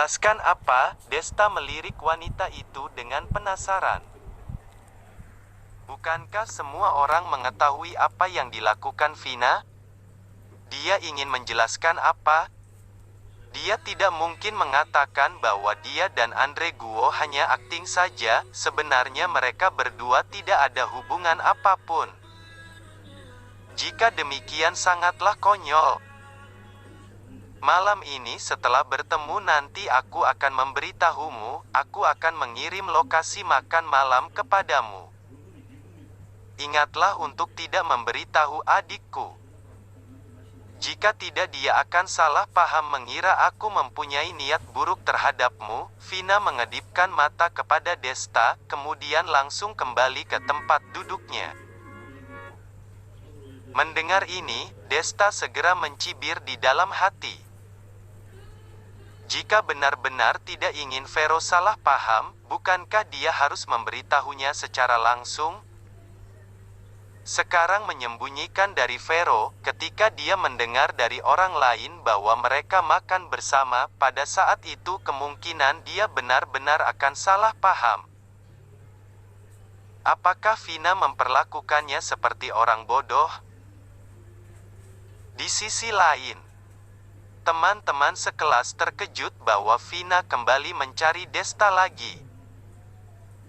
Menjelaskan apa? Desta melirik wanita itu dengan penasaran. Bukankah semua orang mengetahui apa yang dilakukan Vina? Dia ingin menjelaskan apa? Dia tidak mungkin mengatakan bahwa dia dan Andre Guo hanya akting saja, sebenarnya mereka berdua tidak ada hubungan apapun. Jika demikian sangatlah konyol. Malam ini setelah bertemu nanti aku akan memberitahumu, aku akan mengirim lokasi makan malam kepadamu. Ingatlah untuk tidak memberitahu adikku. Jika tidak dia akan salah paham mengira aku mempunyai niat buruk terhadapmu. Vina mengedipkan mata kepada Desta, kemudian langsung kembali ke tempat duduknya. Mendengar ini, Desta segera mencibir di dalam hati. Jika benar-benar tidak ingin Vero salah paham, bukankah dia harus memberitahunya secara langsung? Sekarang menyembunyikan dari Vero, ketika dia mendengar dari orang lain bahwa mereka makan bersama, pada saat itu kemungkinan dia benar-benar akan salah paham. Apakah Vina memperlakukannya seperti orang bodoh? Di sisi lain, teman-teman sekelas terkejut bahwa Vina kembali mencari Desta lagi.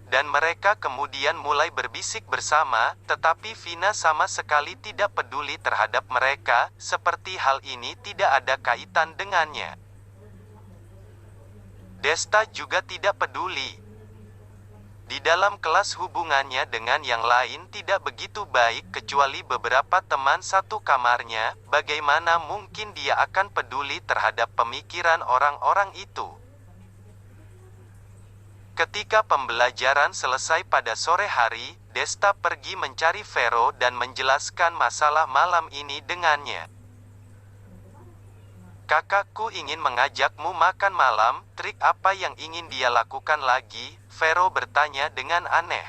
Dan mereka kemudian mulai berbisik bersama, tetapi Vina sama sekali tidak peduli terhadap mereka, seperti hal ini tidak ada kaitan dengannya. Desta juga tidak peduli. Di dalam kelas hubungannya dengan yang lain tidak begitu baik kecuali beberapa teman satu kamarnya, bagaimana mungkin dia akan peduli terhadap pemikiran orang-orang itu? Ketika pembelajaran selesai pada sore hari, Desta pergi mencari Vero dan menjelaskan masalah malam ini dengannya. Kakakku ingin mengajakmu makan malam, trik apa yang ingin dia lakukan lagi? Vero bertanya dengan aneh.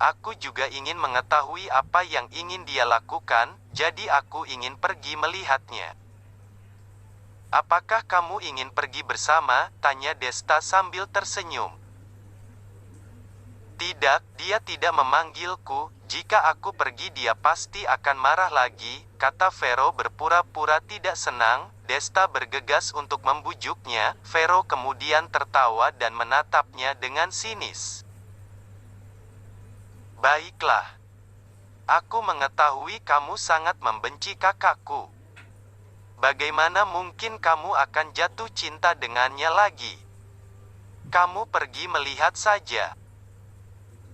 Aku juga ingin mengetahui apa yang ingin dia lakukan, jadi aku ingin pergi melihatnya. Apakah kamu ingin pergi bersama? Tanya Desta sambil tersenyum. Tidak, dia tidak memanggilku. Jika aku pergi dia pasti akan marah lagi, kata Vero berpura-pura tidak senang. Desta bergegas untuk membujuknya. Vero kemudian tertawa dan menatapnya dengan sinis. Baiklah. Aku mengetahui kamu sangat membenci kakakku. Bagaimana mungkin kamu akan jatuh cinta dengannya lagi? Kamu pergi melihat saja.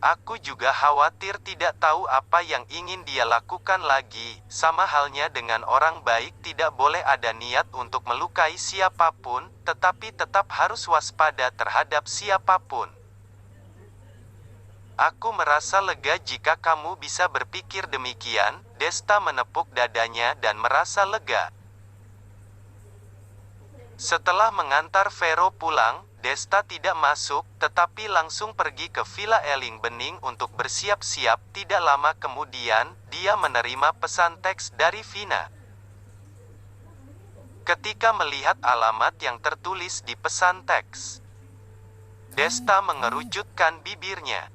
Aku juga khawatir tidak tahu apa yang ingin dia lakukan lagi. Sama halnya dengan orang baik tidak boleh ada niat untuk melukai siapapun, tetapi tetap harus waspada terhadap siapapun. Aku merasa lega jika kamu bisa berpikir demikian. Desta menepuk dadanya dan merasa lega. Setelah mengantar Vero pulang, Desta tidak masuk, tetapi langsung pergi ke Villa Eling Bening untuk bersiap-siap. Tidak lama kemudian, dia menerima pesan teks dari Vina. Ketika melihat alamat yang tertulis di pesan teks, Desta mengerucutkan bibirnya.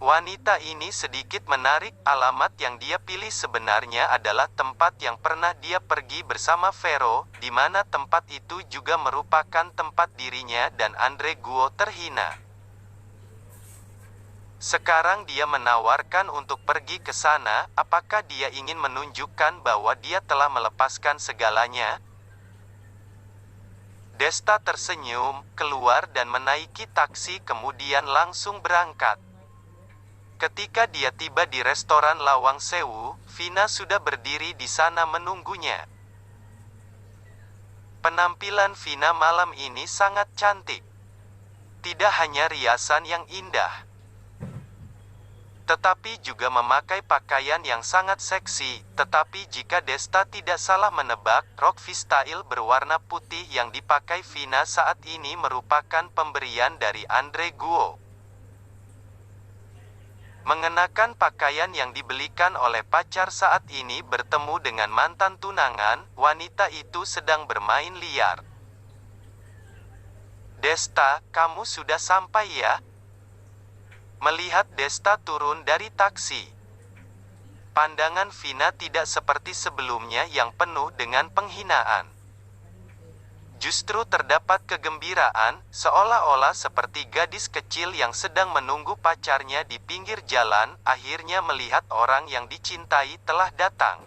Wanita ini sedikit menarik. Alamat yang dia pilih sebenarnya adalah tempat yang pernah dia pergi bersama Vero, di mana tempat itu juga merupakan tempat dirinya dan Andre Guo terhina. Sekarang dia menawarkan untuk pergi ke sana. Apakah dia ingin menunjukkan bahwa dia telah melepaskan segalanya? Desta tersenyum, keluar dan menaiki taksi kemudian langsung berangkat. Ketika dia tiba di restoran Lawang Sewu, Vina sudah berdiri di sana menunggunya. Penampilan Vina malam ini sangat cantik. Tidak hanya riasan yang indah, tetapi juga memakai pakaian yang sangat seksi. Tetapi jika Desta tidak salah menebak, rok V-style berwarna putih yang dipakai Vina saat ini merupakan pemberian dari Andre Guo. Mengenakan pakaian yang dibelikan oleh pacar saat ini bertemu dengan mantan tunangan, wanita itu sedang bermain liar. Desta, kamu sudah sampai ya? Melihat Desta turun dari taksi, pandangan Vina tidak seperti sebelumnya yang penuh dengan penghinaan. Justru terdapat kegembiraan, seolah-olah seperti gadis kecil yang sedang menunggu pacarnya di pinggir jalan, akhirnya melihat orang yang dicintai telah datang.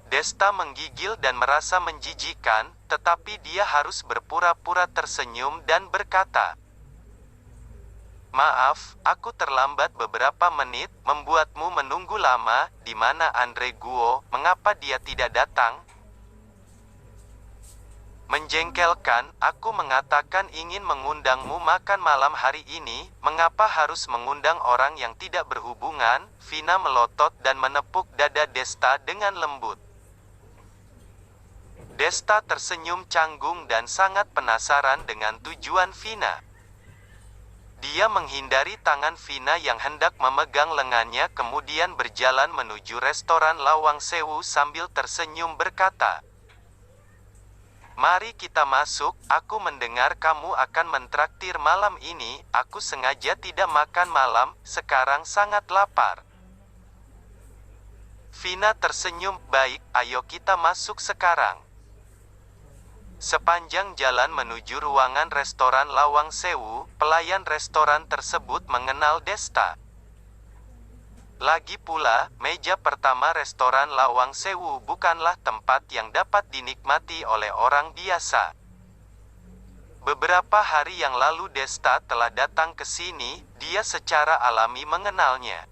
Desta menggigil dan merasa menjijikan, tetapi dia harus berpura-pura tersenyum dan berkata, "Maaf, aku terlambat beberapa menit, membuatmu menunggu lama. Di mana Andre Guo? Mengapa dia tidak datang?" Menjengkelkan, aku mengatakan ingin mengundangmu makan malam hari ini, mengapa harus mengundang orang yang tidak berhubungan? Vina melotot dan menepuk dada Desta dengan lembut. Desta tersenyum canggung dan sangat penasaran dengan tujuan Vina. Dia menghindari tangan Vina yang hendak memegang lengannya kemudian berjalan menuju restoran Lawang Sewu sambil tersenyum berkata, "Mari kita masuk, aku mendengar kamu akan mentraktir malam ini, aku sengaja tidak makan malam, sekarang sangat lapar." Vina tersenyum, "Baik, ayo kita masuk sekarang." Sepanjang jalan menuju ruangan restoran Lawang Sewu, pelayan restoran tersebut mengenal Desta. Lagi pula, meja pertama restoran Lawang Sewu bukanlah tempat yang dapat dinikmati oleh orang biasa. Beberapa hari yang lalu Desta telah datang ke sini, dia secara alami mengenalnya.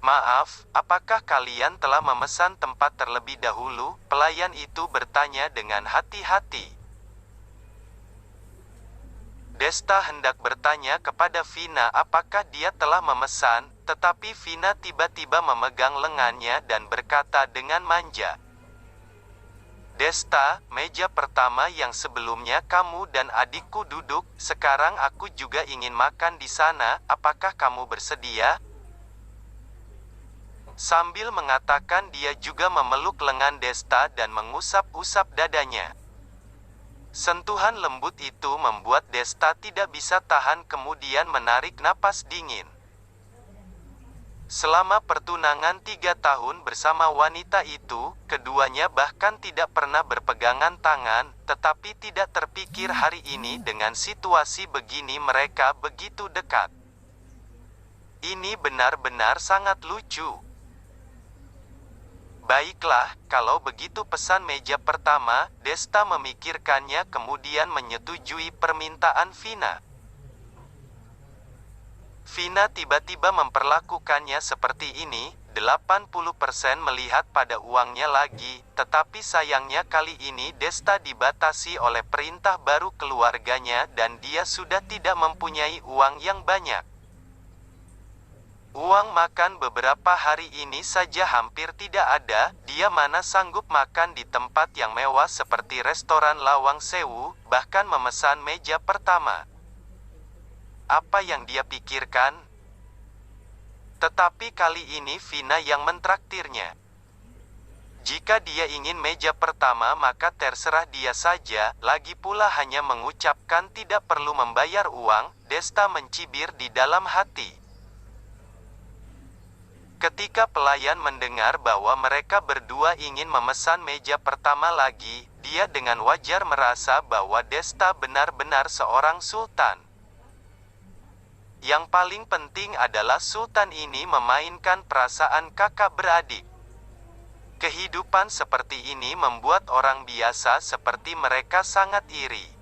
"Maaf, apakah kalian telah memesan tempat terlebih dahulu?" Pelayan itu bertanya dengan hati-hati. Desta hendak bertanya kepada Vina apakah dia telah memesan, tetapi Vina tiba-tiba memegang lengannya dan berkata dengan manja, "Desta, meja pertama yang sebelumnya kamu dan adikku duduk, sekarang aku juga ingin makan di sana, apakah kamu bersedia?" Sambil mengatakan dia juga memeluk lengan Desta dan mengusap-usap dadanya. Sentuhan lembut itu membuat Desta tidak bisa tahan kemudian menarik napas dingin. Selama pertunangan 3 tahun bersama wanita itu, keduanya bahkan tidak pernah berpegangan tangan, tetapi tidak terpikir hari ini dengan situasi begini mereka begitu dekat. Ini benar-benar sangat lucu. "Baiklah, kalau begitu pesan meja pertama." Desta memikirkannya kemudian menyetujui permintaan Vina. Vina tiba-tiba memperlakukannya seperti ini, 80% melihat pada uangnya lagi, tetapi sayangnya kali ini Desta dibatasi oleh perintah baru keluarganya dan dia sudah tidak mempunyai uang yang banyak. Uang makan beberapa hari ini saja hampir tidak ada, dia mana sanggup makan di tempat yang mewah seperti restoran Lawang Sewu, bahkan memesan meja pertama. Apa yang dia pikirkan? Tetapi kali ini Vina yang mentraktirnya. Jika dia ingin meja pertama maka terserah dia saja, lagi pula hanya mengucapkan tidak perlu membayar uang, Desta mencibir di dalam hati. Ketika pelayan mendengar bahwa mereka berdua ingin memesan meja pertama lagi, dia dengan wajar merasa bahwa Desta benar-benar seorang sultan. Yang paling penting adalah sultan ini memainkan perasaan kakak beradik. Kehidupan seperti ini membuat orang biasa seperti mereka sangat iri.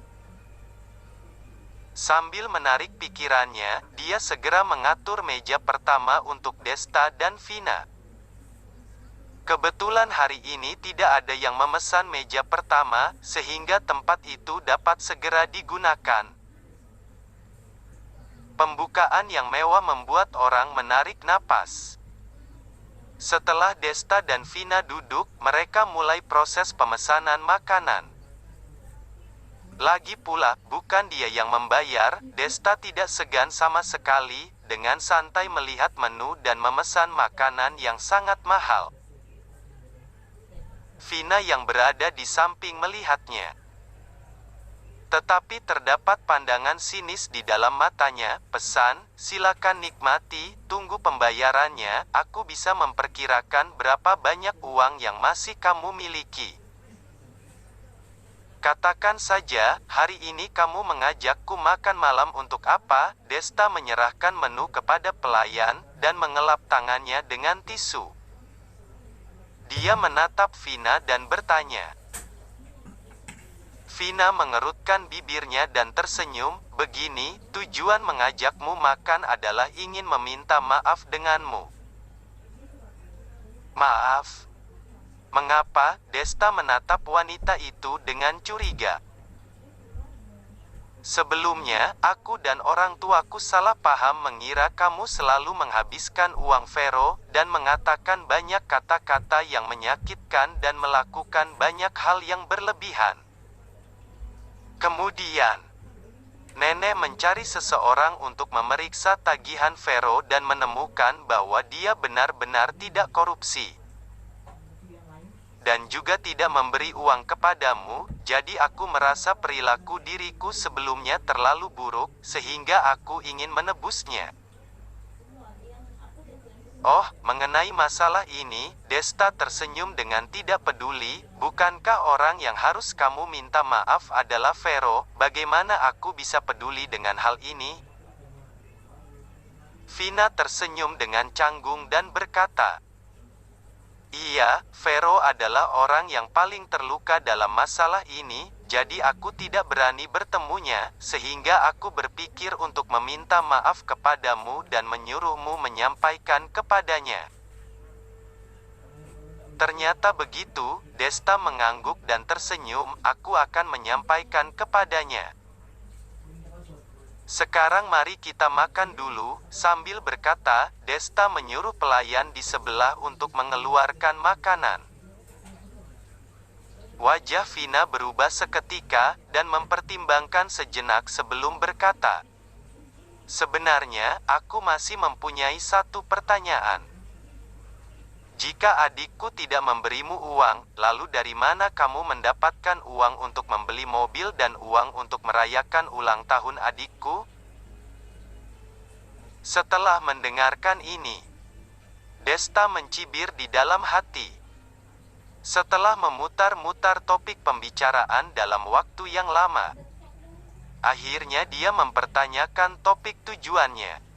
Sambil menarik pikirannya, dia segera mengatur meja pertama untuk Desta dan Vina. Kebetulan hari ini tidak ada yang memesan meja pertama, sehingga tempat itu dapat segera digunakan. Pembukaan yang mewah membuat orang menarik napas. Setelah Desta dan Vina duduk, mereka mulai proses pemesanan makanan. Lagi pula, bukan dia yang membayar, Desta tidak segan sama sekali, dengan santai melihat menu dan memesan makanan yang sangat mahal. Vina yang berada di samping melihatnya. Tetapi terdapat pandangan sinis di dalam matanya. Pesan, silakan nikmati, tunggu pembayarannya. Aku bisa memperkirakan berapa banyak uang yang masih kamu miliki. Katakan saja, hari ini kamu mengajakku makan malam untuk apa? Desta menyerahkan menu kepada pelayan, dan mengelap tangannya dengan tisu. Dia menatap Vina dan bertanya. Vina mengerutkan bibirnya dan tersenyum. Begini, tujuan mengajakmu makan adalah ingin meminta maaf denganmu. Maaf? Mengapa? Desta menatap wanita itu dengan curiga. Sebelumnya, aku dan orang tuaku salah paham mengira kamu selalu menghabiskan uang Vero, dan mengatakan banyak kata-kata yang menyakitkan dan melakukan banyak hal yang berlebihan. Kemudian, nenek mencari seseorang untuk memeriksa tagihan Vero dan menemukan bahwa dia benar-benar tidak korupsi. Dan juga tidak memberi uang kepadamu, jadi aku merasa perilaku diriku sebelumnya terlalu buruk, sehingga aku ingin menebusnya. Oh, mengenai masalah ini, Desta tersenyum dengan tidak peduli. Bukankah orang yang harus kamu minta maaf adalah Vero? Bagaimana aku bisa peduli dengan hal ini? Vina tersenyum dengan canggung dan berkata, iya, Vero adalah orang yang paling terluka dalam masalah ini, jadi aku tidak berani bertemunya, sehingga aku berpikir untuk meminta maaf kepadamu dan menyuruhmu menyampaikan kepadanya. Ternyata begitu, Desta mengangguk dan tersenyum. Aku akan menyampaikan kepadanya. Sekarang mari kita makan dulu. Sambil berkata, Desta menyuruh pelayan di sebelah untuk mengeluarkan makanan. Wajah Vina berubah seketika, dan mempertimbangkan sejenak sebelum berkata, sebenarnya, aku masih mempunyai satu pertanyaan. Jika adikku tidak memberimu uang, lalu dari mana kamu mendapatkan uang untuk membeli mobil dan uang untuk merayakan ulang tahun adikku? Setelah mendengarkan ini, Desta mencibir di dalam hati. Setelah memutar-mutar topik pembicaraan dalam waktu yang lama, akhirnya dia mempertanyakan topik tujuannya.